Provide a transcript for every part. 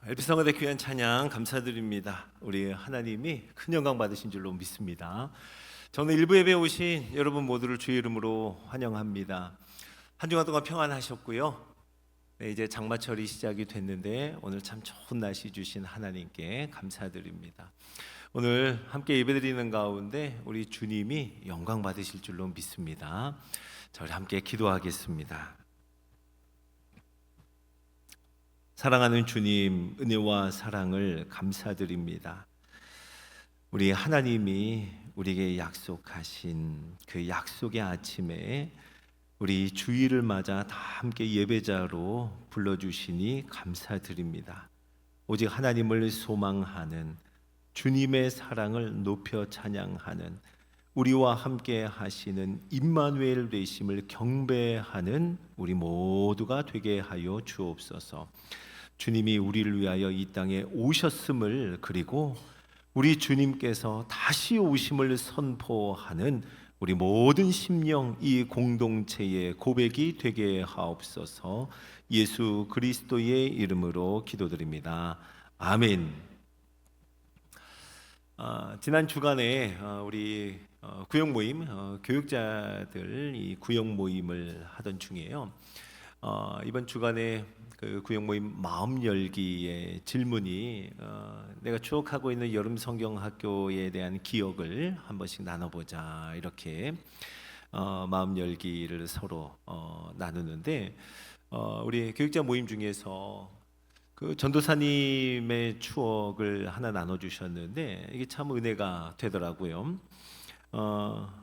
엘피성가대 귀한 찬양 감사드립니다. 우리 하나님이 큰 영광 받으신 줄로 믿습니다. 저는 일부 예배에 오신 여러분 모두를 주의 이름으로 환영합니다. 한 주간 동안 평안하셨고요. 네, 이제 장마철이 시작이 됐는데 오늘 참 좋은 날씨 주신 하나님께 감사드립니다. 오늘 함께 예배드리는 가운데 우리 주님이 영광 받으실 줄로 믿습니다. 저희 함께 기도하겠습니다. 사랑하는 주님, 은혜와 사랑을 감사드립니다. 우리 하나님이 우리에게 약속하신 그 약속의 아침에 우리 주일을 맞아 다 함께 예배자로 불러주시니 감사드립니다. 오직 하나님을 소망하는, 주님의 사랑을 높여 찬양하는, 우리와 함께 하시는 임마누엘 되심을 경배하는 우리 모두가 되게 하여 주옵소서. 주님이 우리를 위하여 이 땅에 오셨음을, 그리고 우리 주님께서 다시 오심을 선포하는 우리 모든 심령, 이 공동체의 고백이 되게 하옵소서. 예수 그리스도의 이름으로 기도드립니다. 아멘. 지난 주간에 우리 구역 모임, 교육자들 이 구역 모임을 하던 중이에요. 이번 주간에 그 구역 모임 마음 열기의 질문이 내가 추억하고 있는 여름 성경 학교에 대한 기억을 한 번씩 나눠보자, 이렇게 마음 열기를 서로 나누는데, 우리 교육자 모임 중에서 그 전도사님의 추억을 하나 나눠주셨는데 이게 참 은혜가 되더라고요.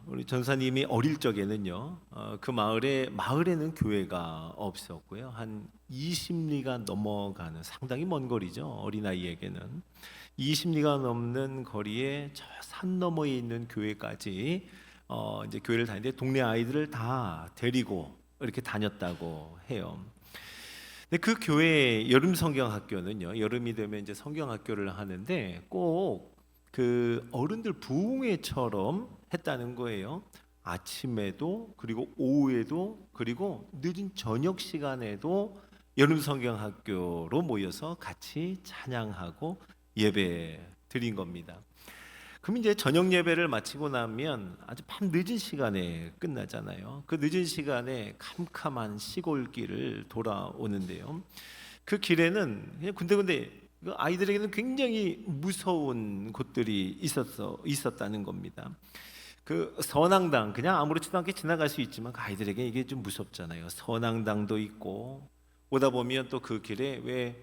우리 전사님이 어릴 적에는요, 그 마을에는 교회가 없었고요. 한 20리가 넘어가는, 상당히 먼 거리죠. 어린아이에게는 20리가 넘는 거리에 저 산 너머에 있는 교회까지 이제 교회를 다니는데 동네 아이들을 다 데리고 이렇게 다녔다고 해요. 근데 그 교회 여름 성경 학교는요, 여름이 되면 이제 성경 학교를 하는데 꼭 그 어른들 부흥회처럼 했다는 거예요. 아침에도, 그리고 오후에도, 그리고 늦은 저녁 시간에도 여름 성경 학교로 모여서 같이 찬양하고 예배 드린 겁니다. 그럼 이제 저녁 예배를 마치고 나면 아주 밤 늦은 시간에 끝나잖아요. 그 늦은 시간에 캄캄한 시골길을 돌아오는데요, 그 길에는 그냥 군데군데 아이들에게는 굉장히 무서운 곳들이 있었다는 겁니다. 그 선앙당, 그냥 아무렇지도 않게 지나갈 수 있지만 그 아이들에게 이게 좀 무섭잖아요. 선앙당도 있고, 오다 보면 또 그 길에 왜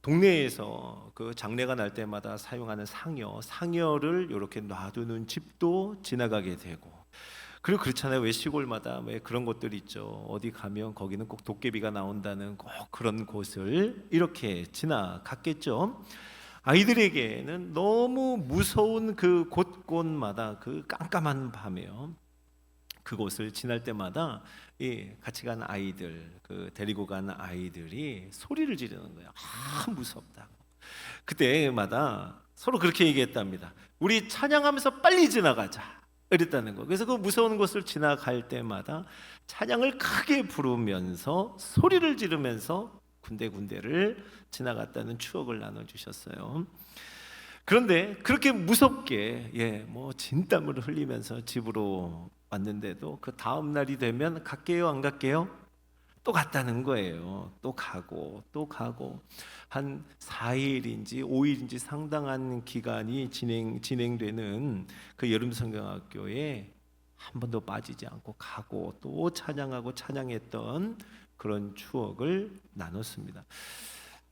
동네에서 그 장례가 날 때마다 사용하는 상여를 이렇게 놔두는 집도 지나가게 되고, 그리고 그렇잖아요. 왜 시골마다 왜 그런 곳들 있죠. 어디 가면 거기는 꼭 도깨비가 나온다는 꼭 그런 곳을 이렇게 지나갔겠죠. 아이들에게는 너무 무서운 그 곳곳마다 그 깜깜한 밤에요, 그곳을 지날 때마다 같이 간 아이들, 그 데리고 간 아이들이 소리를 지르는 거예요. 무섭다고. 그때마다 서로 그렇게 얘기했답니다. 우리 찬양하면서 빨리 지나가자, 이랬다는 거. 그래서 그 무서운 곳을 지나갈 때마다 찬양을 크게 부르면서 소리를 지르면서 군데군데를 지나갔다는 추억을 나눠주셨어요. 그런데 그렇게 무섭게 뭐 진땀을 흘리면서 집으로 왔는데도 그 다음 날이 되면 갈게요, 안 갈게요? 또 갔다는 거예요. 또 가고 또 가고 한 4일인지 5일인지 상당한 기간이 진행되는 그 여름 성경학교에 한 번도 빠지지 않고 가고 또 찬양하고 찬양했던 그런 추억을 나눴습니다.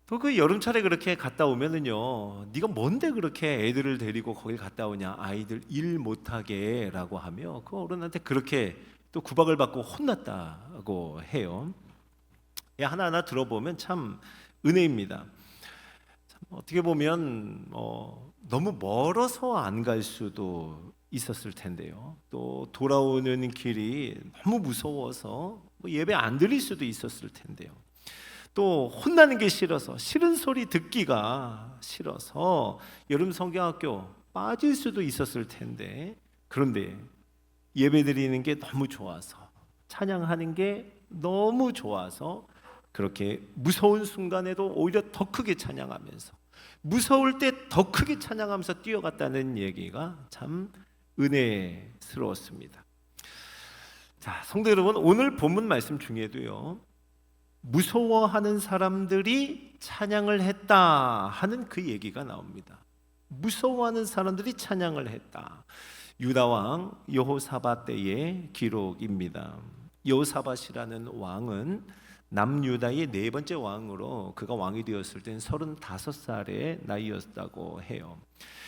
또 그 여름철에 그렇게 갔다 오면은요, 네가 뭔데 그렇게 애들을 데리고 거길 갔다 오냐, 아이들 일 못하게 라고 하며 그 어른한테 그렇게 또 구박을 받고 혼났다고 해요. 하나하나 들어보면 참 은혜입니다. 참 어떻게 보면 너무 멀어서 안 갈 수도 있었을 텐데요, 또 돌아오는 길이 너무 무서워서 뭐 예배 안 드릴 수도 있었을 텐데요, 또 혼나는 게 싫어서, 싫은 소리 듣기가 싫어서 여름 성경학교 빠질 수도 있었을 텐데, 그런데 예배 드리는 게 너무 좋아서, 찬양하는 게 너무 좋아서 그렇게 무서운 순간에도 오히려 더 크게 찬양하면서, 무서울 때 더 크게 찬양하면서 뛰어갔다는 얘기가 참 은혜스러웠습니다. 자, 성도 여러분, 오늘 본문 말씀 중에도요, 무서워하는 사람들이 찬양을 했다 하는 그 얘기가 나옵니다. 무서워하는 사람들이 찬양을 했다. 유다 왕 여호사밧 때의 기록입니다. 여호사밧이라는 왕은 남유다의 네 번째 왕으로, 그가 왕이 되었을 때는 35살의 나이였다고 해요.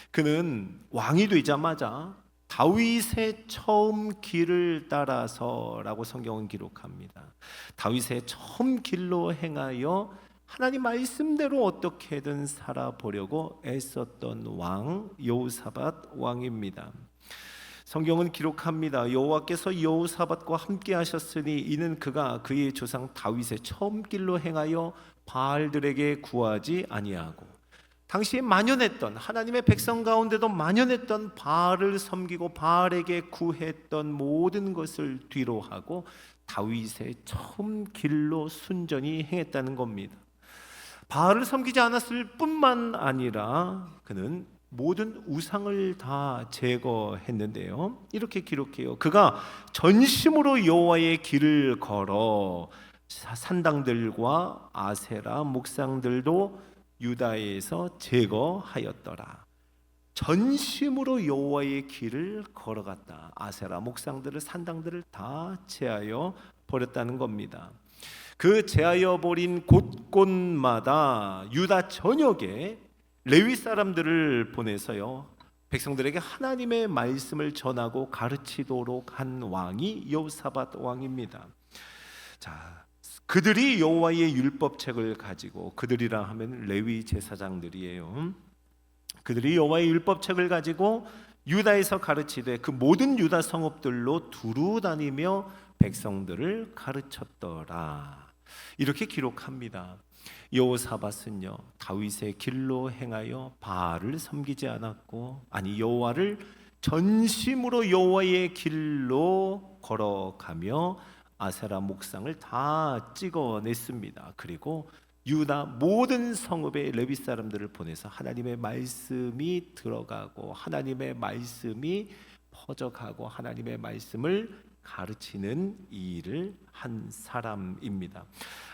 그는 왕이 되자마자 다윗의 처음 길을 따라서라고 성경은 기록합니다. 다윗의 처음 길로 행하여 하나님 말씀대로 어떻게든 살아보려고 애썼던 왕 여호사밧 왕입니다. 성경은 기록합니다. 여호와께서 여호사밧과 함께 하셨으니 이는 그가 그의 조상 다윗의 처음 길로 행하여 바알들에게 구하지 아니하고, 당시에 만연했던 하나님의 백성 가운데도 만연했던 바알을 섬기고 바알에게 구했던 모든 것을 뒤로 하고 다윗의 처음 길로 순전히 행했다는 겁니다. 바알을 섬기지 않았을 뿐만 아니라 그는 모든 우상을 다 제거했는데요, 이렇게 기록해요. 그가 전심으로 여호와의 길을 걸어 산당들과 아세라 목상들도 유다에서 제거하였더라. 전심으로 여호와의 길을 걸어갔다. 아세라 목상들을, 산당들을 다 제하여 버렸다는 겁니다. 그 제하여 버린 곳곳마다 유다 전역에 레위 사람들을 보내서요, 백성들에게 하나님의 말씀을 전하고 가르치도록 한 왕이 여호사밧 왕입니다. 자, 그들이 여호와의 율법책을 가지고, 그들이라 하면 레위 제사장들이에요. 그들이 여호와의 율법책을 가지고 유다에서 가르치되 그 모든 유다 성읍들로 두루 다니며 백성들을 가르쳤더라. 이렇게 기록합니다. 여호사밧은요, 다윗의 길로 행하여 바알을 섬기지 않았고, 아니 여호와를 전심으로 여호와의 길로 걸어가며 아세라 목상을 다 찍어냈습니다. 그리고 유다 모든 성읍의 레위 사람들을 보내서 하나님의 말씀이 들어가고 하나님의 말씀이 퍼져가고 하나님의 말씀을 가르치는 일을 한 사람입니다.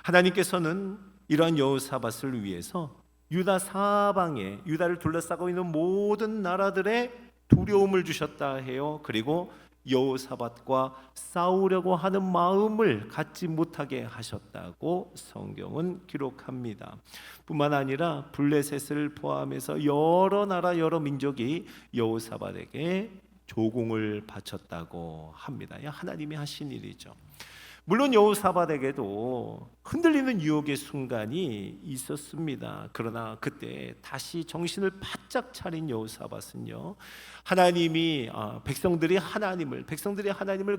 하나님께서는 이러한 여호사밧을 위해서 유다 사방에, 유다를 둘러싸고 있는 모든 나라들의 두려움을 주셨다 해요. 그리고 여호사밧과 싸우려고 하는 마음을 갖지 못하게 하셨다고 성경은 기록합니다. 뿐만 아니라 블레셋을 포함해서 여러 나라 여러 민족이 여호사밧에게 조공을 바쳤다고 합니다. 하나님이 하신 일이죠. 물론 여호사밧에게도 흔들리는 유혹의 순간이 있었습니다. 그러나 그때 다시 정신을 바짝 차린 여호사밧은요, 하나님이 백성들이 하나님을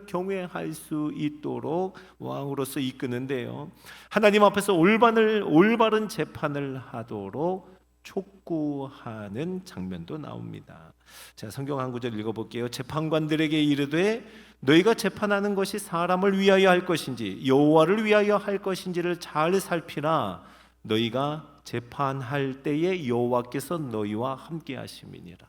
경외할 수 있도록 왕으로서 이끄는데요, 하나님 앞에서 올바른 재판을 하도록 촉구하는 장면도 나옵니다. 자, 성경 한 구절 읽어볼게요. 재판관들에게 이르되 너희가 재판하는 것이 사람을 위하여 할 것인지 여호와를 위하여 할 것인지를 잘 살피라. 너희가 재판할 때에 여호와께서 너희와 함께 하심이니라.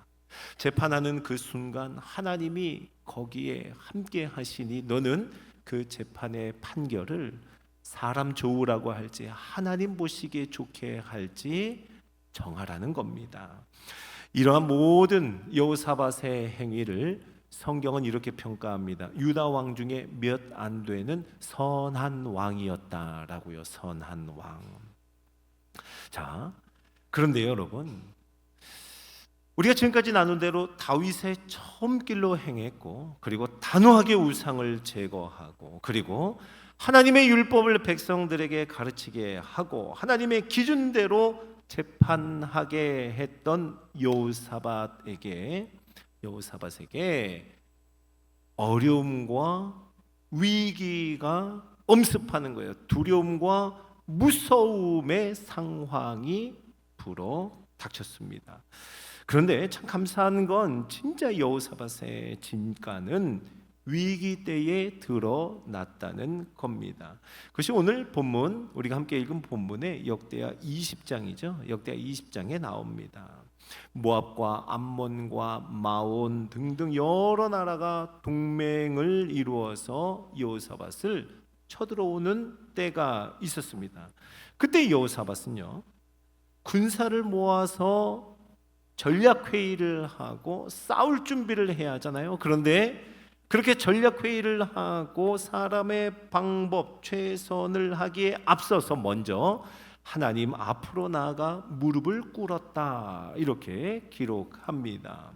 재판하는 그 순간 하나님이 거기에 함께 하시니 너는 그 재판의 판결을 사람 좋으라고 할지 하나님 보시기에 좋게 할지 정하라는 겁니다. 이러한 모든 여호사밧의 행위를 성경은 이렇게 평가합니다. 유다 왕 중에 몇 안 되는 선한 왕이었다라고요. 선한 왕. 자, 그런데요, 여러분, 우리가 지금까지 나눈 대로 다윗의 처음 길로 행했고, 그리고 단호하게 우상을 제거하고, 그리고 하나님의 율법을 백성들에게 가르치게 하고 하나님의 기준대로 재판하게 했던 여호사밧에게 어려움과 위기가 엄습하는 거예요. 두려움과 무서움의 상황이 불어 닥쳤습니다. 그런데 참 감사한 건 진짜 여호사밧의 진가는 위기 때에 드러났다는 겁니다. 그것이 오늘 본문, 우리가 함께 읽은 본문의 역대하 20장이죠. 역대하 20장에 나옵니다. 모압과 암몬과 마온 등등 여러 나라가 동맹을 이루어서 여호사밧을 쳐들어오는 때가 있었습니다. 그때 여호사밧은요, 군사를 모아서 전략회의를 하고 싸울 준비를 해야 하잖아요. 그런데 그렇게 전략회의를 하고 사람의 방법 최선을 하기에 앞서서 먼저 하나님 앞으로 나아가 무릎을 꿇었다, 이렇게 기록합니다.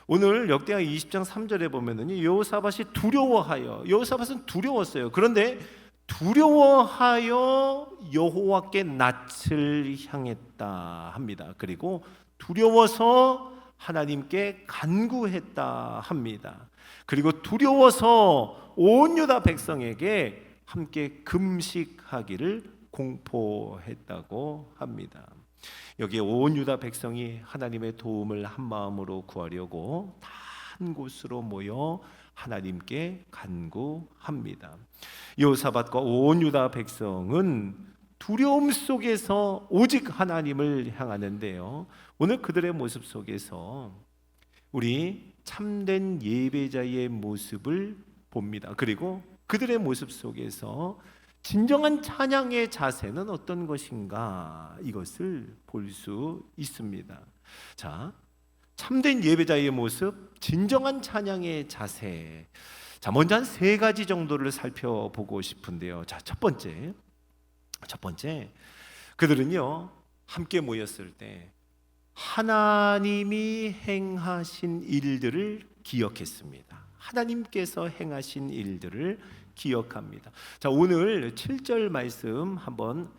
오늘 역대하 20장 3절에 보면은 여호사밧이 두려워하여, 여호사밧은 두려웠어요. 그런데 두려워하여 여호와께 낯을 향했다 합니다. 그리고 두려워서 하나님께 간구했다 합니다. 그리고 두려워서 온 유다 백성에게 함께 금식하기를 공포했다고 합니다. 여기에 온 유다 백성이 하나님의 도움을 한 마음으로 구하려고 한 곳으로 모여 하나님께 간구합니다. 여호사밧과 온 유다 백성은 두려움 속에서 오직 하나님을 향하는데요, 오늘 그들의 모습 속에서 우리 참된 예배자의 모습을 봅니다. 그리고 그들의 모습 속에서 진정한 찬양의 자세는 어떤 것인가, 이것을 볼 수 있습니다. 자, 참된 예배자의 모습, 진정한 찬양의 자세. 자, 먼저 한 세 가지 정도를 살펴보고 싶은데요. 자, 첫 번째, 그들은요, 함께 모였을 때 하나님이 행하신 일들을 기억했습니다. 하나님께서 행하신 일들을 기억합니다. 자, 오늘 7절 말씀 한번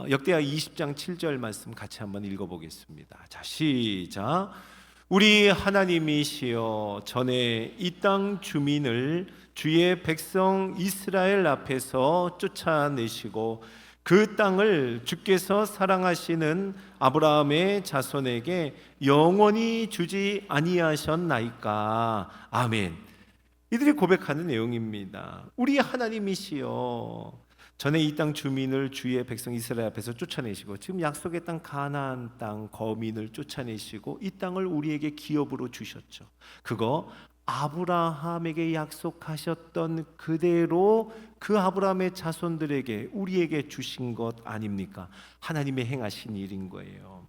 역대하 20장 7절 말씀 같이 한번 읽어보겠습니다. 자, 시작. 우리 하나님이시여, 전에 이 땅 주민을 주의 백성 이스라엘 앞에서 쫓아내시고 그 땅을 주께서 사랑하시는 아브라함의 자손에게 영원히 주지 아니하셨나이까. 아멘. 이들이 고백하는 내용입니다. 우리 하나님이시여, 전에 이 땅 주민을 주의 백성 이스라엘 앞에서 쫓아내시고 지금 약속의 땅 가나안 땅 거민을 쫓아내시고 이 땅을 우리에게 기업으로 주셨죠. 그거 아브라함에게 약속하셨던 그대로 그 아브라함의 자손들에게, 우리에게 주신 것 아닙니까? 하나님의 행하신 일인 거예요.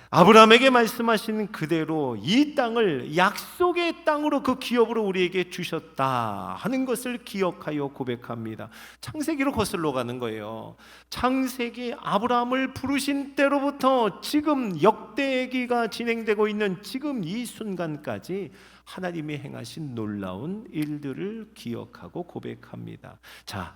아브라함에게 말씀하신 그대로 이 땅을 약속의 땅으로, 그 기업으로 우리에게 주셨다 하는 것을 기억하여 고백합니다. 창세기로 거슬러 가는 거예요. 창세기 아브라함을 부르신 때로부터 지금 역대기가 진행되고 있는 지금 이 순간까지 하나님이 행하신 놀라운 일들을 기억하고 고백합니다. 자,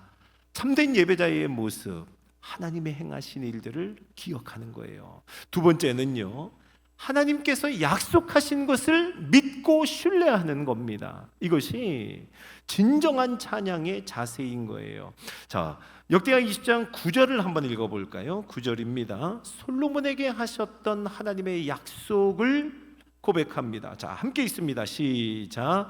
참된 예배자의 모습, 하나님의 행하신 일들을 기억하는 거예요. 두 번째는요, 하나님께서 약속하신 것을 믿고 신뢰하는 겁니다. 이것이 진정한 찬양의 자세인 거예요. 자, 역대하 20장 9절을 한번 읽어볼까요? 9절입니다. 솔로몬에게 하셨던 하나님의 약속을 고백합니다. 자, 함께 있습니다. 시작.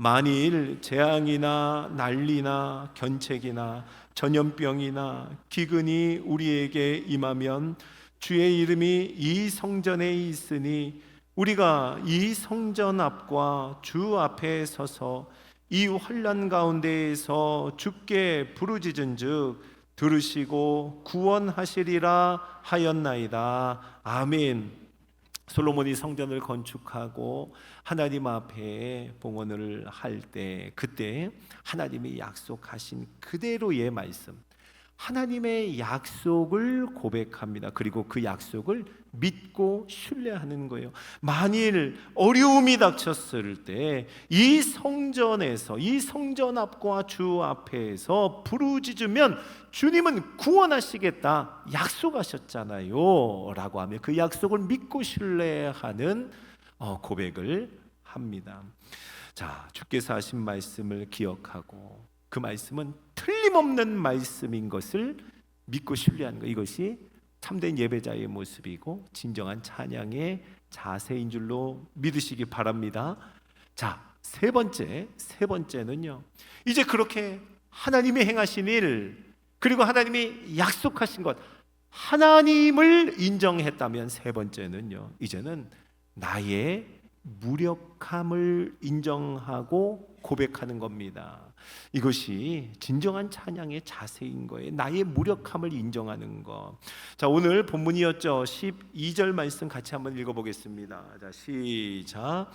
만일 재앙이나 난리나 견책이나 전염병이나 기근이 우리에게 임하면 주의 이름이 이 성전에 있으니 우리가 이 성전 앞과 주 앞에 서서 이 환난 가운데에서 주께 부르짖은즉 들으시고 구원하시리라 하였나이다. 아멘. 솔로몬이 성전을 건축하고 하나님 앞에 봉헌을 할 때, 그때 하나님이 약속하신 그대로의 말씀, 하나님의 약속을 고백합니다. 그리고 그 약속을 믿고 신뢰하는 거예요. 만일 어려움이 닥쳤을 때 이 성전에서, 이 성전 앞과 주 앞에서 부르짖으면 주님은 구원하시겠다 약속하셨잖아요 라고 하며 그 약속을 믿고 신뢰하는 고백을 합니다. 자, 주께서 하신 말씀을 기억하고 그 말씀은 틀림없는 말씀인 것을 믿고 신뢰하는 것, 이것이 참된 예배자의 모습이고 진정한 찬양의 자세인 줄로 믿으시기 바랍니다. 자, 세 번째는요. 이제 그렇게 하나님이 행하신 일, 그리고 하나님이 약속하신 것, 하나님을 인정했다면 세 번째는요. 이제는 나의 무력함을 인정하고 고백하는 겁니다. 이것이 진정한 찬양의 자세인 거예요. 나의 무력함을 인정하는 것. 자, 오늘 본문이었죠. 12절 말씀 같이 한번 읽어보겠습니다. 자, 시작.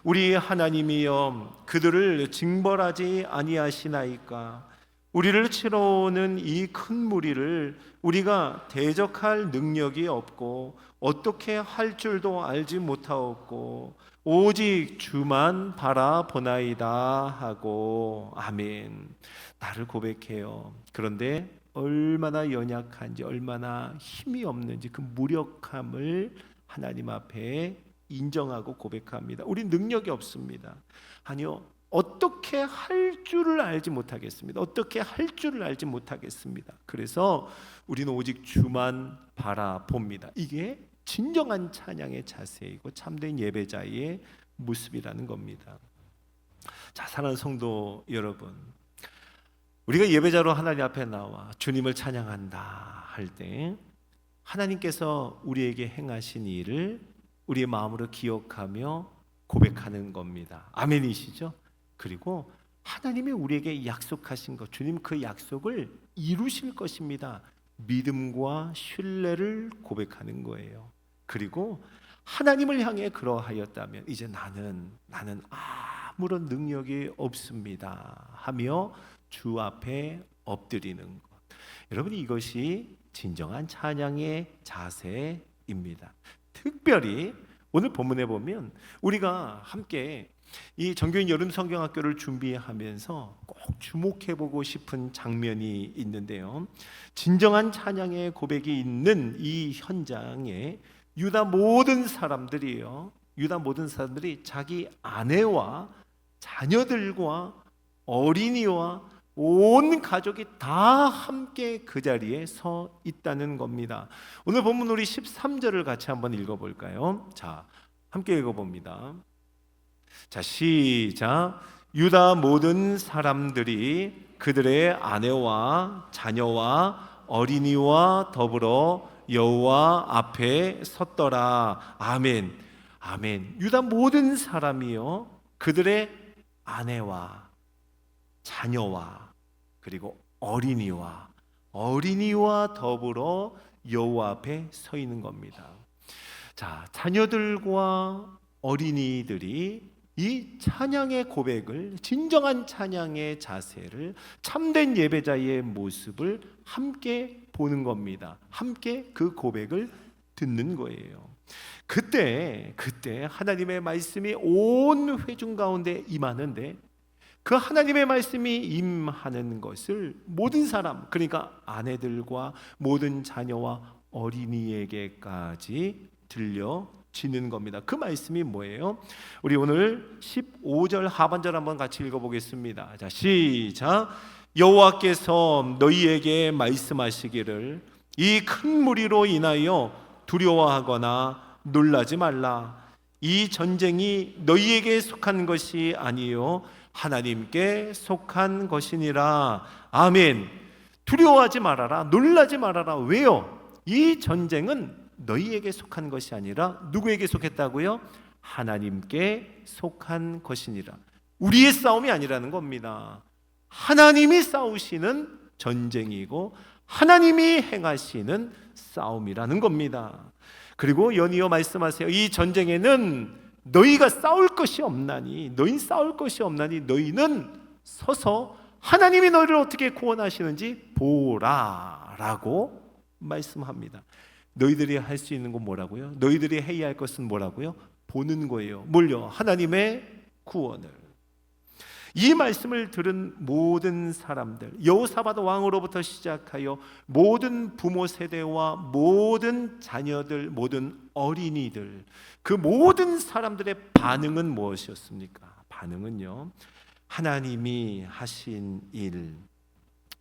우리 하나님이여 그들을 징벌하지 아니하시나이까. 우리를 치러 오는 이 큰 무리를 우리가 대적할 능력이 없고 어떻게 할 줄도 알지 못하옵고 오직 주만 바라보나이다 하고. 아멘. 나를 고백해요. 그런데 얼마나 연약한지, 얼마나 힘이 없는지 그 무력함을 하나님 앞에 인정하고 고백합니다. 우리 능력이 없습니다. 아니요, 어떻게 할 줄을 알지 못하겠습니다. 어떻게 할 줄을 알지 못하겠습니다. 그래서 우리는 오직 주만 바라봅니다. 이게 진정한 찬양의 자세이고 참된 예배자의 모습이라는 겁니다. 자, 사랑하는 성도 여러분, 우리가 예배자로 하나님 앞에 나와 주님을 찬양한다 할 때 하나님께서 우리에게 행하신 일을 우리의 마음으로 기억하며 고백하는 겁니다. 아멘이시죠? 그리고 하나님이 우리에게 약속하신 것, 주님 그 약속을 이루실 것입니다. 믿음과 신뢰를 고백하는 거예요. 그리고 하나님을 향해 그러하였다면 이제 나는 아무런 능력이 없습니다 하며 주 앞에 엎드리는 것. 여러분, 이것이 진정한 찬양의 자세입니다. 특별히 오늘 본문에 보면 우리가 함께 이 정교인 여름 성경학교를 준비하면서 꼭 주목해보고 싶은 장면이 있는데요. 진정한 찬양의 고백이 있는 이 현장에 유다 모든 사람들이 자기 아내와 자녀들과 어린이와 온 가족이 다 함께 그 자리에 서 있다는 겁니다. 오늘 본문 우리 13절을 같이 한번 읽어볼까요? 자, 함께 읽어봅니다. 자, 시작. 유다 모든 사람들이 그들의 아내와 자녀와 어린이와 더불어 여호와 앞에 섰더라. 아멘. 아멘. 유다 모든 사람이요 그들의 아내와 자녀와 그리고 어린이와 더불어 여호와 앞에 서 있는 겁니다. 자, 자녀들과 어린이들이 이 찬양의 고백을, 진정한 찬양의 자세를, 참된 예배자의 모습을 함께 보는 겁니다. 함께 그 고백을 듣는 거예요. 그때 하나님의 말씀이 온 회중 가운데 임하는데 그 하나님의 말씀이 임하는 것을 모든 사람, 그러니까 아내들과 모든 자녀와 어린이에게까지 들려지는 겁니다. 그 말씀이 뭐예요? 우리 오늘 15절 하반절 한번 같이 읽어보겠습니다. 자, 시작. 여호와께서 너희에게 말씀하시기를 이 큰 무리로 인하여 두려워하거나 놀라지 말라. 이 전쟁이 너희에게 속한 것이 아니요 하나님께 속한 것이니라. 아멘. 두려워하지 말아라. 놀라지 말아라. 왜요? 이 전쟁은 너희에게 속한 것이 아니라 누구에게 속했다고요? 하나님께 속한 것이니라. 우리의 싸움이 아니라는 겁니다. 하나님이 싸우시는 전쟁이고 하나님이 행하시는 싸움이라는 겁니다. 그리고 연이어 말씀하세요. 이 전쟁에는 너희가 싸울 것이 없나니 너희는 서서 하나님이 너희를 어떻게 구원하시는지 보라라고 말씀합니다. 너희들이 할 수 있는 건 뭐라고요? 너희들이 해야 할 것은 뭐라고요? 보는 거예요. 뭘요? 하나님의 구원을. 이 말씀을 들은 모든 사람들, 여호사밧 왕으로부터 시작하여 모든 부모 세대와 모든 자녀들, 모든 어린이들, 그 모든 사람들의 반응은 무엇이었습니까? 반응은요, 하나님이 하신 일,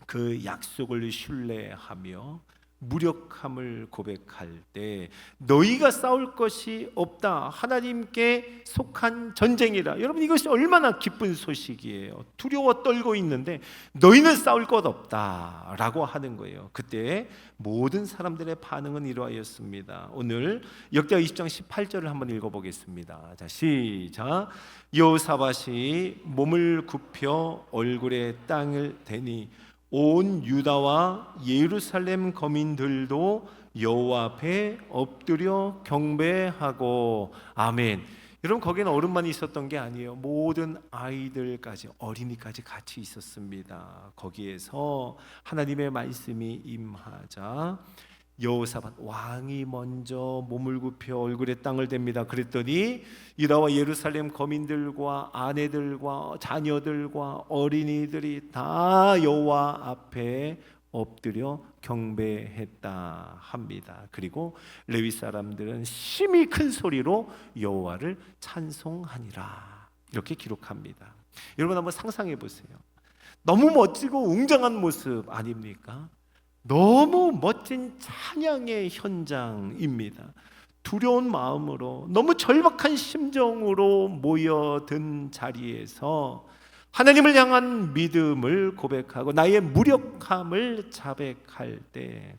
그 약속을 신뢰하며 무력함을 고백할 때 너희가 싸울 것이 없다, 하나님께 속한 전쟁이라. 여러분, 이것이 얼마나 기쁜 소식이에요. 두려워 떨고 있는데 너희는 싸울 것 없다 라고 하는 거예요. 그때 모든 사람들의 반응은 이러하였습니다. 오늘 역대하 20장 18절을 한번 읽어보겠습니다. 자, 시작. 여호사밧이 몸을 굽혀 얼굴에 땅을 대니 온 유다와 예루살렘 거민들도 여호와 앞에 엎드려 경배하고. 아멘. 여러분, 거기는 어른만 있었던 게 아니에요. 모든 아이들까지, 어린이까지 같이 있었습니다. 거기에서 하나님의 말씀이 임하자 여호사밧 왕이 먼저 몸을 굽혀 얼굴에 땅을 댑니다. 그랬더니 유다와 예루살렘 거민들과 아내들과 자녀들과 어린이들이 다 여호와 앞에 엎드려 경배했다 합니다. 그리고 레위 사람들은 심히 큰 소리로 여호와를 찬송하니라, 이렇게 기록합니다. 여러분, 한번 상상해 보세요. 너무 멋지고 웅장한 모습 아닙니까? 너무 멋진 찬양의 현장입니다. 두려운 마음으로, 너무 절박한 심정으로 모여든 자리에서 하나님을 향한 믿음을 고백하고 나의 무력함을 자백할 때,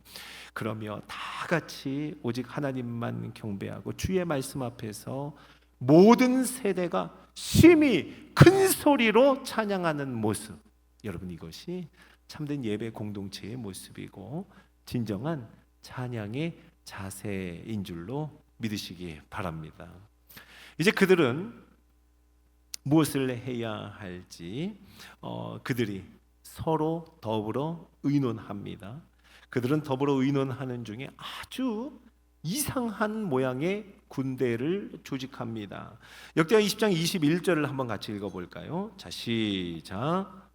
그러며 다 같이 오직 하나님만 경배하고 주의 말씀 앞에서 모든 세대가 심히 큰 소리로 찬양하는 모습, 여러분, 이것이 참된 예배 공동체의 모습이고 진정한 찬양의 자세인 줄로 믿으시기 바랍니다. 이제 그들은 무엇을 해야 할지 그들이 서로 더불어 의논합니다. 그들은 더불어 의논하는 중에 아주 이상한 모양의 군대를 조직합니다. 역대하 20장 21절을 한번 같이 읽어볼까요? 자, 시작.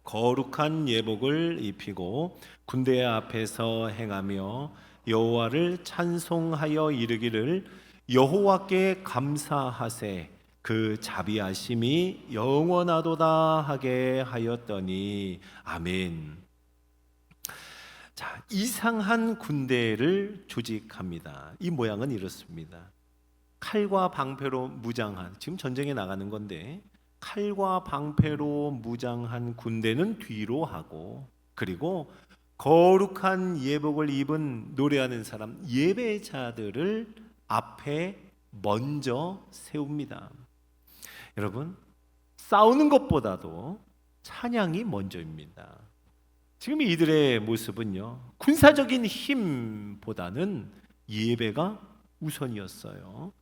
거룩한 예복을 입히고 군대 앞에서 행하며 여호와를 찬송하여 이르기를 여호와께 감사하세 그 자비하심이 영원하도다 하게 하였더니. 아멘. 자, 이상한 군대를 조직합니다. 이 모양은 이렇습니다. 칼과 방패로 무장한, 지금 전쟁에 나가는 건데 칼과 방패로 무장한 군대는 뒤로 하고, 그리고 거룩한 예복을 입은 노래하는 사람, 예배자들을 앞에 먼저 세웁니다. 여러분, 싸우는 것보다도 찬양이 먼저입니다. 지금 이들의 모습은요, 군사적인 힘보다는 예배가 우선이었어요.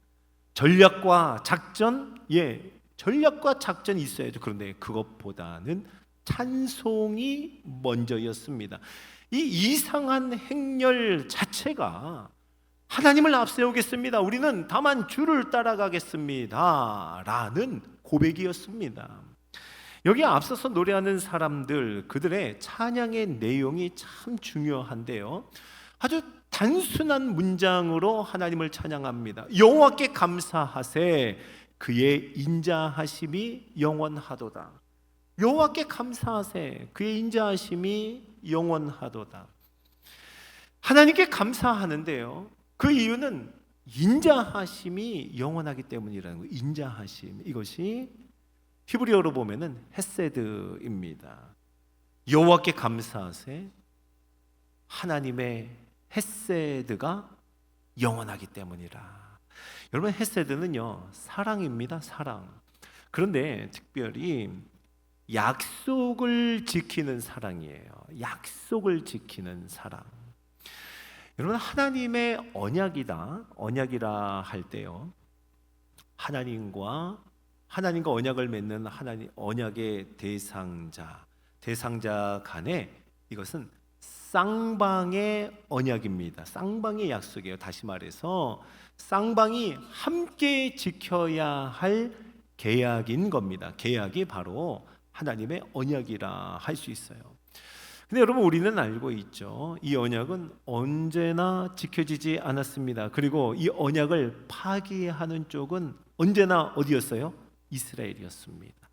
전략과 작전, 전략과 작전이 있어야죠. 그런데 그것보다는 찬송이 먼저였습니다. 이 이상한 행렬 자체가 하나님을 앞세우겠습니다, 우리는 다만 주를 따라가겠습니다 라는 고백이었습니다. 여기 앞서서 노래하는 사람들, 그들의 찬양의 내용이 참 중요한데요, 아주 단순한 문장으로 하나님을 찬양합니다. 여호와께 감사하세 그의 인자하심이 영원하도다. 여호와께 감사하세 그의 인자하심이 영원하도다. 하나님께 감사하는데요, 그 이유는 인자하심이 영원하기 때문이라는 거예요. 인자하심, 이것이 히브리어로 보면은 헤세드입니다. 여호와께 감사하세, 하나님의 헤세드가 영원하기 때문이라. 여러분, 헤세드는요, 사랑입니다. 사랑. 그런데 특별히 약속을 지키는 사랑이에요. 약속을 지키는 사랑. 여러분, 하나님의 언약이라 할 때요, 하나님과 언약을 맺는 하나님 언약의 대상자 간에 이것은 쌍방의 언약입니다. 쌍방의 약속이에요. 다시 말해서 쌍방이 함께 지켜야 할 계약인 겁니다. 계약이 바로 하나님의 언약이라 할 수 있어요. 근데 여러분, 우리는 알고 있죠. 이 언약은 언제나 지켜지지 않았습니다. 그리고 이 언약을 파기하는 쪽은 언제나 어디였어요? 이스라엘이었습니다.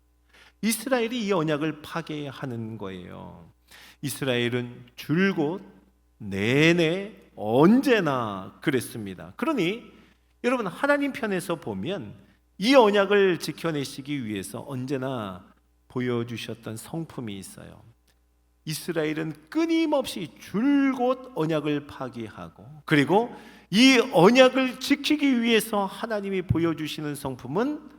이스라엘이 이 언약을 파괴하는 거예요. 이스라엘은 줄곧 내내 언제나 그랬습니다. 그러니 여러분, 하나님 편에서 보면 이 언약을 지켜내시기 위해서 언제나 보여주셨던 성품이 있어요. 이스라엘은 끊임없이 줄곧 언약을 파기하고, 그리고 이 언약을 지키기 위해서 하나님이 보여주시는 성품은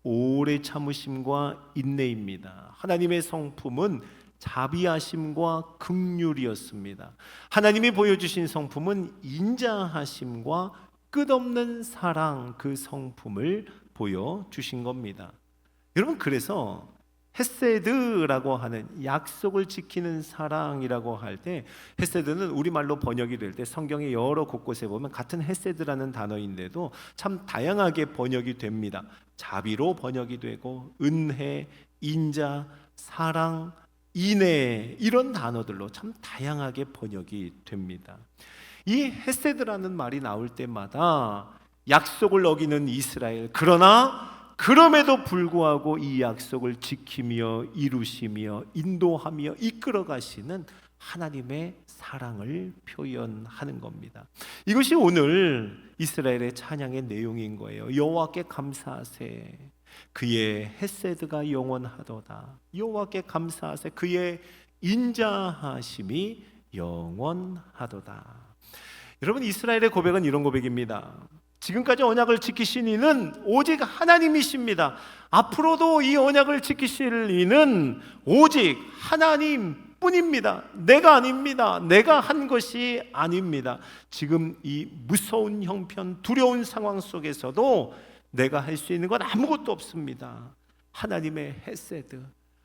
오래 참으심과 인내입니다. 하나님의 성품은 자비하심과 긍휼이었습니다. 하나님이 보여주신 성품은 인자하심과 끝없는 사랑, 그 성품을 보여주신 겁니다. 여러분, 그래서 헤세드라고 하는 약속을 지키는 사랑이라고 할 때, 헤세드는 우리말로 번역이 될 때 성경의 여러 곳곳에 보면 같은 헤세드라는 단어인데도 참 다양하게 번역이 됩니다. 자비로 번역이 되고, 은혜, 인자, 사랑, 인애, 이런 단어들로 참 다양하게 번역이 됩니다. 이 헤세드라는 말이 나올 때마다 약속을 어기는 이스라엘, 그러나 그럼에도 불구하고 이 약속을 지키며 이루시며 인도하며 이끌어 가시는 하나님의 사랑을 표현하는 겁니다. 이것이 오늘 이스라엘의 찬양의 내용인 거예요. 여호와께 감사하세, 그의 헤세드가 영원하도다. 여호와께 감사하세, 그의 인자하심이 영원하도다. 여러분, 이스라엘의 고백은 이런 고백입니다. 지금까지 언약을 지키신 이는 오직 하나님이십니다. 앞으로도 이 언약을 지키실 이는 오직 하나님뿐입니다. 내가 아닙니다. 내가 한 것이 아닙니다. 지금 이 무서운 형편, 두려운 상황 속에서도 내가 할 수 있는 건 아무것도 없습니다. 하나님의 헤세드,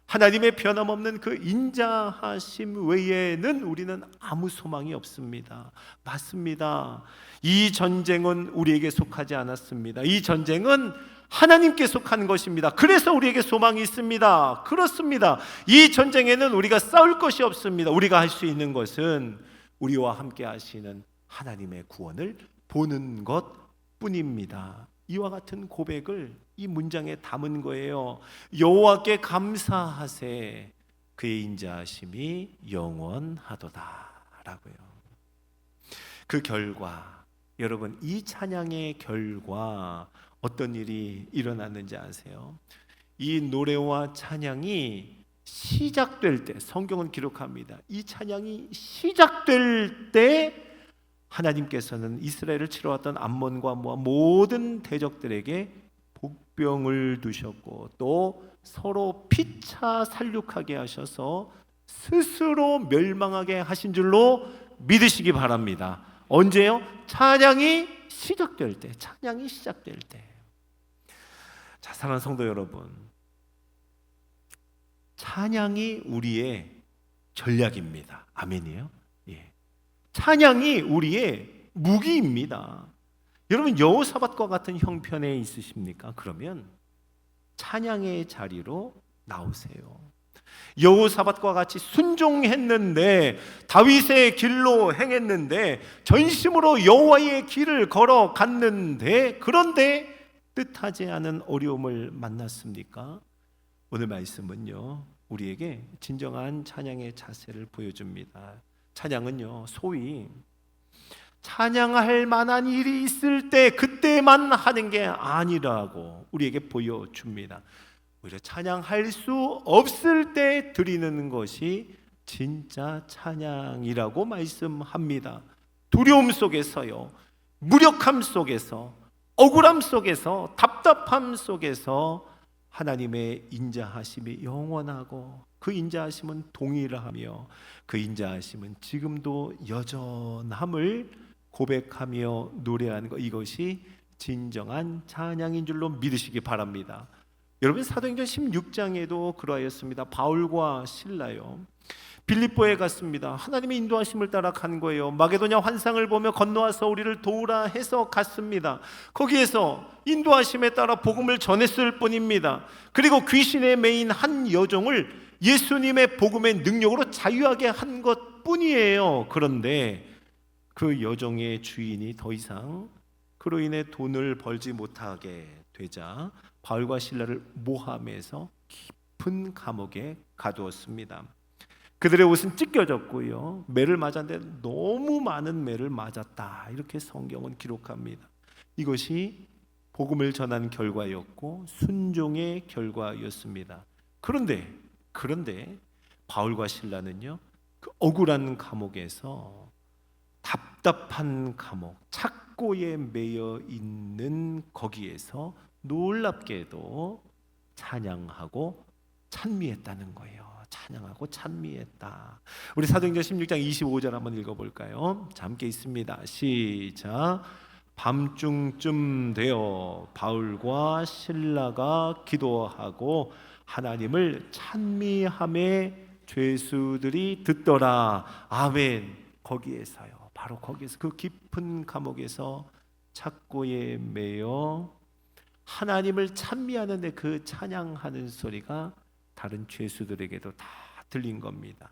하나님의 변함없는 그 인자하심 외에는 우리는 아무 소망이 없습니다. 맞습니다. 이 전쟁은 우리에게 속하지 않았습니다. 이 전쟁은 하나님께 속한 것입니다. 그래서 우리에게 소망이 있습니다. 그렇습니다. 이 전쟁에는 우리가 싸울 것이 없습니다. 우리가 할 수 있는 것은 우리와 함께 하시는 하나님의 구원을 보는 것뿐입니다. 이와 같은 고백을 이 문장에 담은 거예요. 여호와께 감사하세, 그의 인자하심이 영원하도다 라고요. 그 결과, 여러분, 이 찬양의 결과 어떤 일이 일어났는지 아세요? 이 노래와 찬양이 시작될 때, 성경은 기록합니다. 이 찬양이 시작될 때 하나님께서는 이스라엘을 치러왔던 암몬과 모압 모든 대적들에게 복병을 두셨고, 또 서로 피차 살육하게 하셔서 스스로 멸망하게 하신 줄로 믿으시기 바랍니다. 언제요? 찬양이 시작될 때. 찬양이 시작될 때. 자, 사랑하는 성도 여러분, 찬양이 우리의 전략입니다. 아멘이에요? 예. 찬양이 우리의 무기입니다. 여러분, 여호사밧과 같은 형편에 있으십니까? 그러면 찬양의 자리로 나오세요. 여호사밧과 같이 순종했는데, 다윗의 길로 행했는데, 전심으로 여호와의 길을 걸어갔는데, 그런데 뜻하지 않은 어려움을 만났습니까? 오늘 말씀은요, 우리에게 진정한 찬양의 자세를 보여줍니다. 찬양은요, 소위 찬양할 만한 일이 있을 때 그때만 하는 게 아니라고 우리에게 보여줍니다. 오히려 찬양할 수 없을 때 드리는 것이 진짜 찬양이라고 말씀합니다. 두려움 속에서요, 무력함 속에서, 억울함 속에서, 답답함 속에서 하나님의 인자하심이 영원하고, 그 인자하심은 동일하며, 그 인자하심은 지금도 여전함을 고백하며 노래하는 것, 이것이 진정한 찬양인 줄로 믿으시기 바랍니다. 여러분, 사도행전 16장에도 그러하였습니다. 바울과 실라요, 빌립보에 갔습니다. 하나님의 인도하심을 따라 간 거예요. 마게도냐 환상을 보며 건너와서 우리를 도우라 해서 갔습니다. 거기에서 인도하심에 따라 복음을 전했을 뿐입니다. 그리고 귀신에 매인 한 여종을 예수님의 복음의 능력으로 자유하게 한 것뿐이에요. 그런데 그 여종의 주인이 더 이상 그로 인해 돈을 벌지 못하게 되자 바울과 실라를 모함해서 깊은 감옥에 가두었습니다. 그들의 옷은 찢겨졌고요, 매를 맞았는데 너무 많은 매를 맞았다, 이렇게 성경은 기록합니다. 이것이 복음을 전한 결과였고 순종의 결과였습니다. 그런데 바울과 실라는요, 그 억울한 감옥에서, 답답한 감옥, 착고에 매여 있는 거기에서 놀랍게도 찬양하고 찬미했다는 거예요. 찬양하고 찬미했다. 우리 사도행전 16장 25절 한번 읽어볼까요? 자, 함께 있습니다. 시작. 밤중쯤 되어 바울과 실라가 기도하고 하나님을 찬미함에 죄수들이 듣더라. 아멘. 거기에서요, 바로 거기에서, 그 깊은 감옥에서 착고에 매여 하나님을 찬미하는데 그 찬양하는 소리가 다른 죄수들에게도 다 들린 겁니다.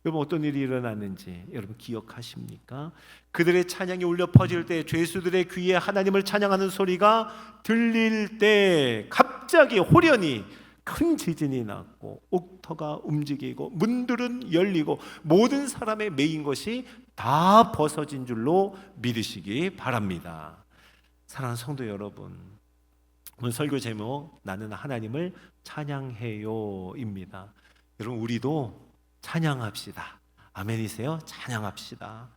여러분, 어떤 일이 일어났는지 여러분 기억하십니까? 그들의 찬양이 울려 퍼질 때, 죄수들의 귀에 하나님을 찬양하는 소리가 들릴 때 갑자기 호련히 큰 지진이 났고 옥터가 움직이고 문들은 열리고 모든 사람의 매인 것이 다 벗어진 줄로 믿으시기 바랍니다. 사랑하는 성도 여러분, 오늘 설교 제목 나는 하나님을 찬양해요입니다. 여러분, 우리도 찬양합시다. 아멘이세요? 찬양합시다.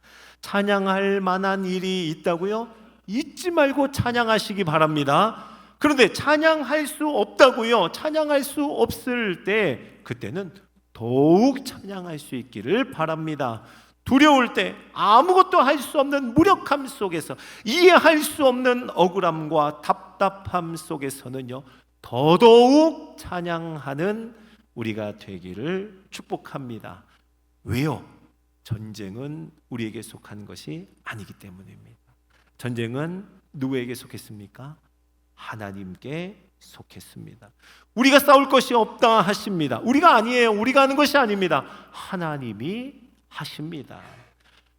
찬양할 만한 일이 있다고요? 잊지 말고 찬양하시기 바랍니다. 그런데 찬양할 수 없다고요? 찬양할 수 없을 때, 그때는 더욱 찬양할 수 있기를 바랍니다. 두려울 때, 아무것도 할 수 없는 무력함 속에서, 이해할 수 없는 억울함과 답답함 속에서는요, 더더욱 찬양하는 우리가 되기를 축복합니다. 왜요? 전쟁은 우리에게 속한 것이 아니기 때문입니다. 전쟁은 누구에게 속했습니까? 하나님께 속했습니다. 우리가 싸울 것이 없다 하십니다. 우리가 아니에요. 우리가 하는 것이 아닙니다. 하나님이 하십니다.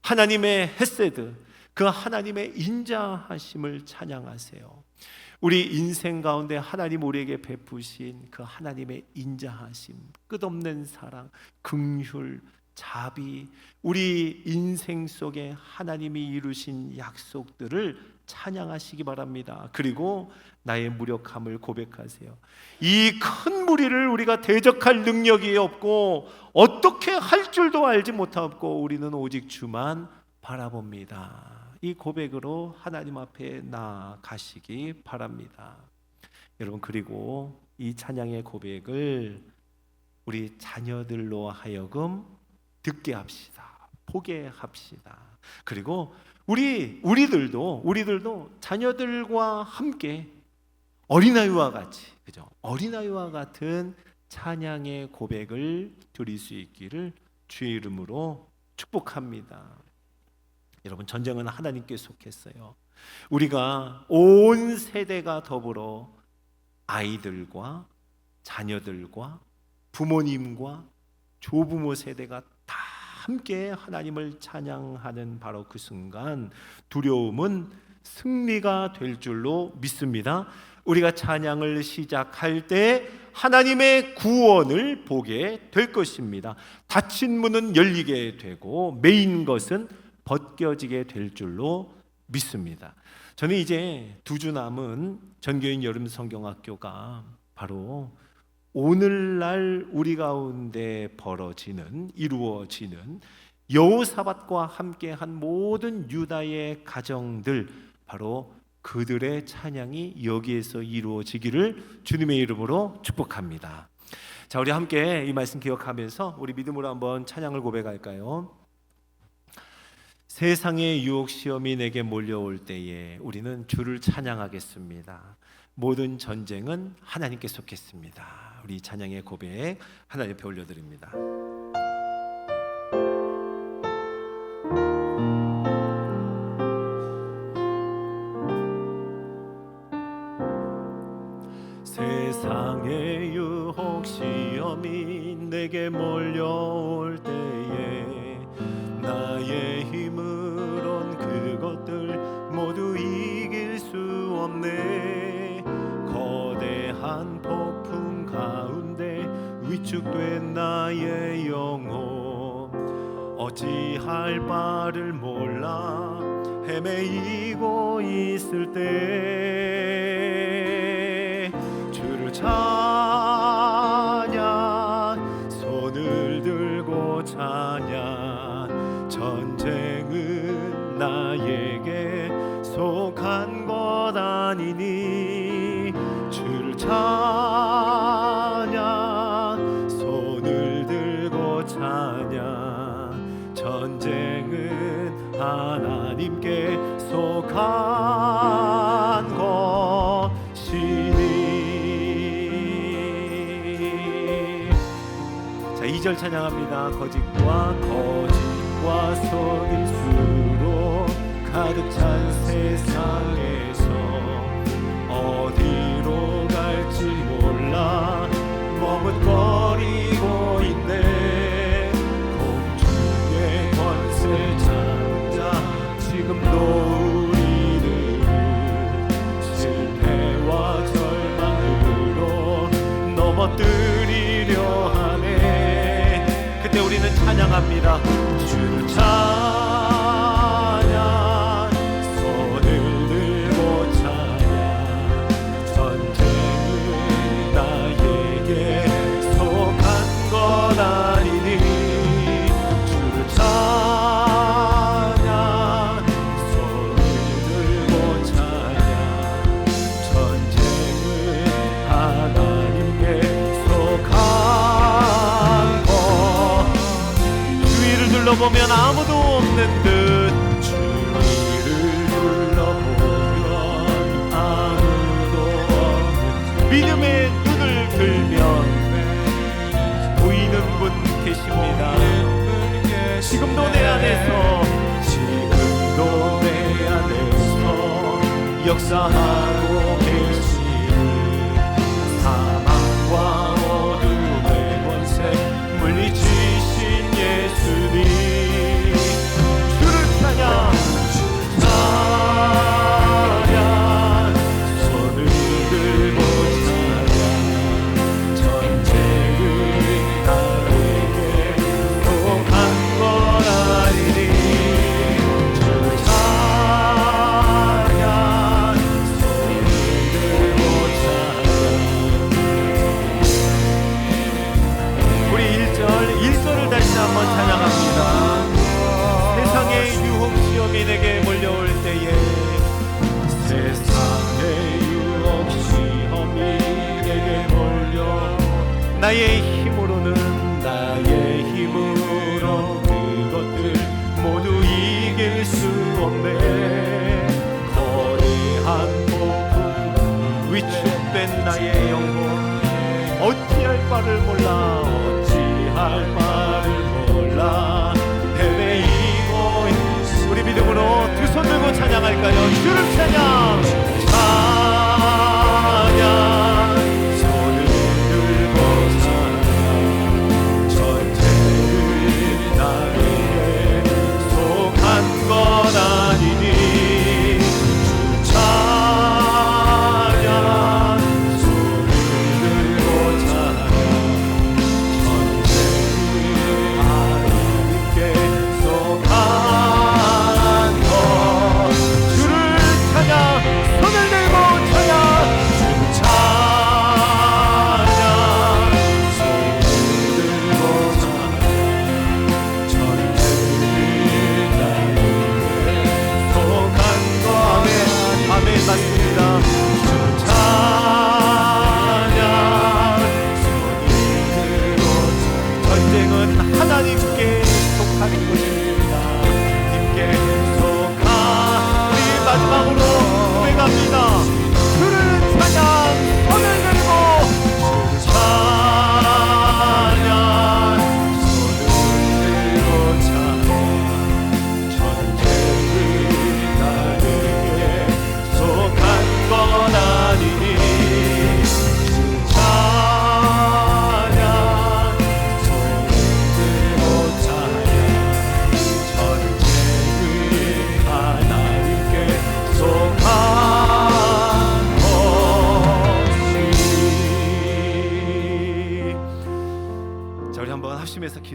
하나님의 헤세드, 그 하나님의 인자하심을 찬양하세요. 우리 인생 가운데 하나님 우리에게 베푸신 그 하나님의 인자하심, 끝없는 사랑, 긍휼, 자비, 우리 인생 속에 하나님이 이루신 약속들을 찬양하시기 바랍니다. 그리고 나의 무력함을 고백하세요. 이 큰 무리를 우리가 대적할 능력이 없고 어떻게 할 줄도 알지 못하고 우리는 오직 주만 바라봅니다. 이 고백으로 하나님 앞에 나아가시기 바랍니다. 여러분, 그리고 이 찬양의 고백을 우리 자녀들로 하여금 듣게 합시다. 보게 합시다. 그리고 우리들도 자녀들과 함께 어린아이와 같이, 그죠? 어린아이와 같은 찬양의 고백을 드릴 수 있기를 주의 이름으로 축복합니다. 여러분, 전쟁은 하나님께 속했어요. 우리가 온 세대가 더불어 아이들과 자녀들과 부모님과 조부모 세대가 다 함께 하나님을 찬양하는 바로 그 순간, 두려움은 승리가 될 줄로 믿습니다. 우리가 찬양을 시작할 때 하나님의 구원을 보게 될 것입니다. 닫힌 문은 열리게 되고 매인 것은 벗겨지게 될 줄로 믿습니다. 저는 이제 2주 남은 전교인 여름 성경학교가 바로 오늘날 우리 가운데 이루어지는 여호사밧과 함께한 모든 유다의 가정들, 바로 그들의 찬양이 여기에서 이루어지기를 주님의 이름으로 축복합니다. 자, 우리 함께 이 말씀 기억하면서 우리 믿음으로 한번 찬양을 고백할까요? 세상의 유혹 시험이 내게 몰려올 때에 우리는 주를 찬양하겠습니다. 모든 전쟁은 하나님께 속했습니다. 우리 찬양의 고백 하나님 옆에 올려드립니다. 세상의 유혹 시험이 내게 몰려올 때에 나의 힘으론 그것들 모두 이길 수 없네. 거대한 폭풍 가운데 위축된 나의 영혼 어찌할 바를 몰라 헤매이고 있을 때 주를 찬양 손을 들고 찬양 전쟁은 나에게 속한 것 아니니 주를 찬양 손을 들고 찬양 전쟁은 하나님께 속한 것이니. 자, 2절 찬양합니다. 거짓과 속일수록 가득 찬 세상에서 어디로 갈지 몰라 머뭇거리고 있네. 공중의 권세 장자 지금도 우리를 실패와 절망으로 넘어뜨리려 하네. 그때 우리는 찬양합니다. 주를 찬양 손을 들고 찬양 전쟁은 나에게 속한 것 아니니 주를 찬양 손을 들고 찬양 전쟁은 하나님께 속한 것. 주위를 둘러보면 아무도 없는 듯 주위를 둘러보면 아무도 없는 믿음의 눈을 들면 보이는 분 계십니다. 지금도 내 안에서 역사하고 계시는 사망과 어둠의 권세 물리치신 예수님 주를 찬양 손을 들고 찬양 전쟁은 나에게 속한 것 아니니 주를 찬양 손을 들고 찬양. 우리 1절을 다시 한번 찬양합니다. 세상의 유혹 시험이 내게 몰려올 때에 세상의 유혹 시험이 내게 몰려 나의 힘으로 그것들 모두 이길 수 없네. 거대한 폭풍 위축된 나의 영혼 어찌할 바를 몰라 헤매이고 우리 믿음으로 두 손 들고 찬양할까요? 주를 찬양 손을 들고 찬양 전쟁은 나에게 속한 것 아니니 주 찬양 손을 들고 찬양 전쟁은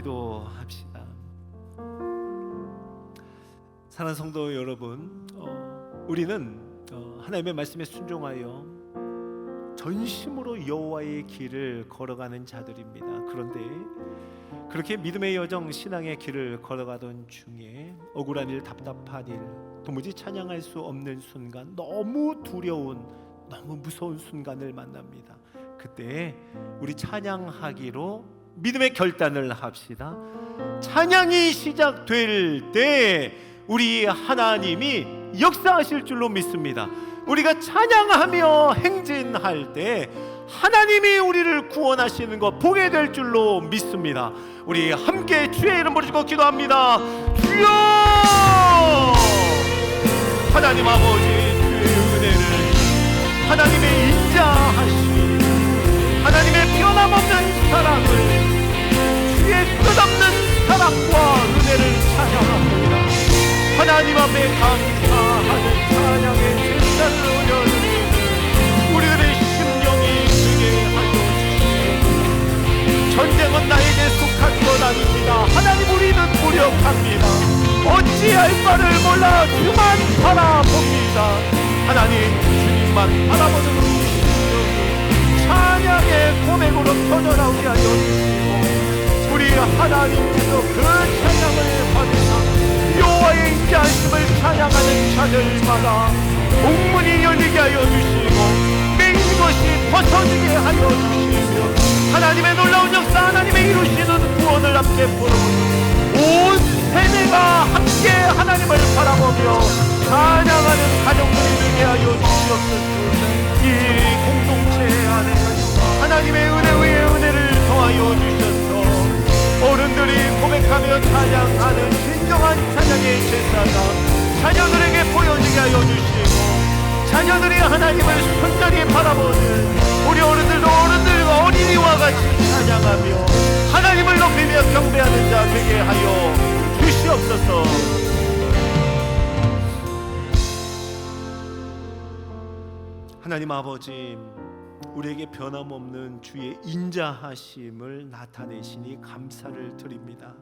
기도합시다. 사랑하는 성도 여러분, 우리는 하나님의 말씀에 순종하여 전심으로 여호와의 길을 걸어가는 자들입니다. 그런데 그렇게 믿음의 여정, 신앙의 길을 걸어가던 중에 억울한 일, 답답한 일, 도무지 찬양할 수 없는 순간, 너무 두려운, 너무 무서운 순간을 만납니다. 그때 우리 찬양하기로 믿음의 결단을 합시다. 찬양이 시작될 때 우리 하나님이 역사하실 줄로 믿습니다. 우리가 찬양하며 행진할 때 하나님이 우리를 구원하시는 것 보게 될 줄로 믿습니다. 우리 함께 주의 이름 부르시고 기도합니다. 주여! 하나님 아버지, 주의 은혜를, 하나님의 인자하심, 하나님의 변함없는 사랑을, 주의 끝없는 사랑과 은혜를 찬양합니다. 하나님 앞에 감사하는 찬양의 제사를 올려드리는 우리들의 심령이 되게 하여 주시옵소서. 전쟁은 나에게 속한 것 아닙니다. 하나님, 우리는 무력합니다. 어찌할 바를 몰라 주만 바라봅니다. 하나님, 주님만 바라보는 우리 심령이 찬양의 고백으로 터져나오게 하여 주시고, 우리 하나님께서 그 찬양을 받으사 여호와의 인자하심을 찬양하는 자들마다 복문이 열리게 하여 주시고, 매인 것이 벗어지게 하여 주시며, 하나님의 놀라운 역사, 하나님의 이루시는 구원을 함께 보는 온 세대가 함께 하나님을 바라보며 찬양하는 가정들이 되게 하여 주시옵소서. 이 공동체 안에 하나님의 은혜 위에 은혜를 더하여 주셔서 어른들이 고백하며 찬양하는 진정한 찬양의 제사가 자녀들에게 보여지게 하여 주시고, 자녀들이 하나님을 순전히 바라보는 우리 어른들도 어른들과 어린이와 같이 찬양하며 하나님을 높이며 경배하는 자 되게 하여 주시옵소서. 하나님 아버지, 우리에게 변함없는 주의 인자하심을 나타내시니 감사를 드립니다.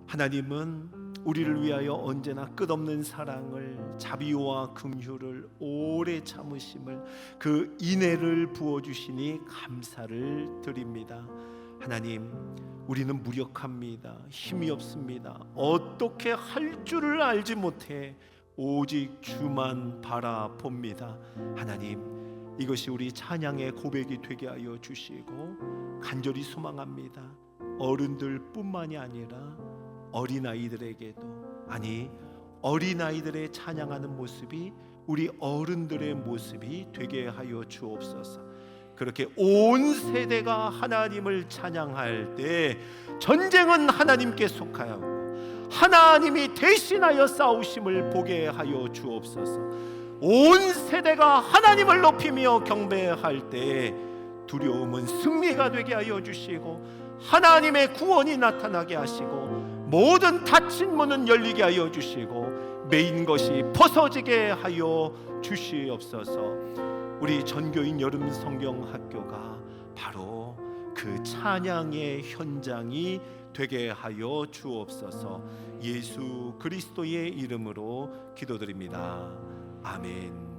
하나님은 우리를 위하여 언제나 끝없는 사랑을, 자비와 긍휼을, 오래 참으심을, 그 인애를 부어주시니 감사를 드립니다. 하나님, 우리는 무력합니다. 힘이 없습니다. 어떻게 할 줄을 알지 못해 오직 주만 바라봅니다. 하나님, 이것이 우리 찬양의 고백이 되게 하여 주시고 간절히 소망합니다. 어른들뿐만이 아니라 어린아이들에게도, 아니 어린아이들의 찬양하는 모습이 우리 어른들의 모습이 되게 하여 주옵소서. 그렇게 온 세대가 하나님을 찬양할 때 전쟁은 하나님께 속하여 하나님이 대신하여 싸우심을 보게 하여 주옵소서. 온 세대가 하나님을 높이며 경배할 때 두려움은 승리가 되게 하여 주시고, 하나님의 구원이 나타나게 하시고, 모든 닫힌 문은 열리게 하여 주시고, 매인 것이 벗어지게 하여 주시옵소서. 우리 전교인 여름 성경 학교가 바로 그 찬양의 현장이 되게 하여 주옵소서. 예수 그리스도의 이름으로 기도드립니다. 아멘.